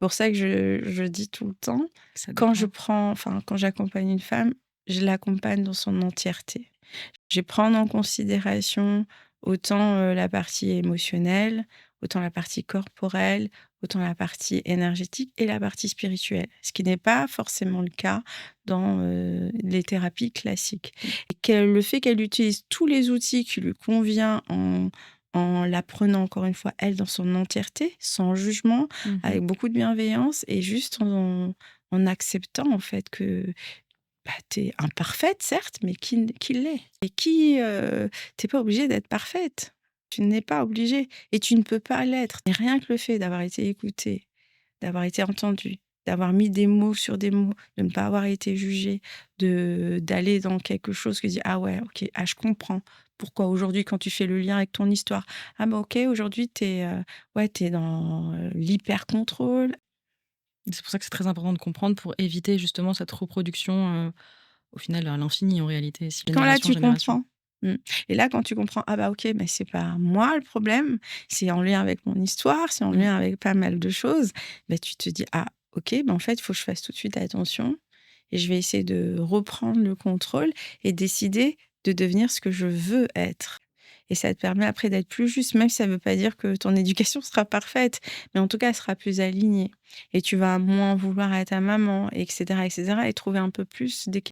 Pour ça que je dis tout le temps, Ça quand je dépend. prends enfin, quand j'accompagne une femme, je l'accompagne dans son entièreté. Je vais prendre en considération autant, la partie émotionnelle, autant la partie corporelle, autant la partie énergétique et la partie spirituelle. Ce qui n'est pas forcément le cas dans, les thérapies classiques. Et le fait qu'elle utilise tous les outils qui lui convient en la prenant encore une fois, elle, dans son entièreté, sans jugement, Mmh. avec beaucoup de bienveillance et juste en acceptant en fait que bah, tu es imparfaite certes, mais qui l'est et tu pas obligée d'être parfaite. Tu n'es pas obligée et tu ne peux pas l'être. Et rien que le fait d'avoir été écoutée, d'avoir été entendue, d'avoir mis des mots sur des mots, de ne pas avoir été jugée, d'aller dans quelque chose que tu dis: «Ah ouais, OK, ah je comprends pourquoi aujourd'hui quand tu fais le lien avec ton histoire, ah bah, OK, aujourd'hui ouais, t'es dans, l'hyper contrôle». C'est pour ça que c'est très important de comprendre pour éviter justement cette reproduction, au final à l'infini en réalité, si Quand là, génération en tu génération. comprends. Mmh. Et là, quand tu comprends: «Ah bah, OK, mais c'est pas moi le problème, c'est en lien avec mon histoire, c'est en Mmh. lien avec pas mal de choses», bah, tu te dis: «Ah OK, bah, en fait, il faut que je fasse tout de suite attention et je vais essayer de reprendre le contrôle et décider de devenir ce que je veux être». Et ça te permet après d'être plus juste, même si ça veut pas dire que ton éducation sera parfaite, mais en tout cas, elle sera plus alignée et tu vas moins vouloir être ta maman et cetera et cetera et trouver un peu plus d'équilibre.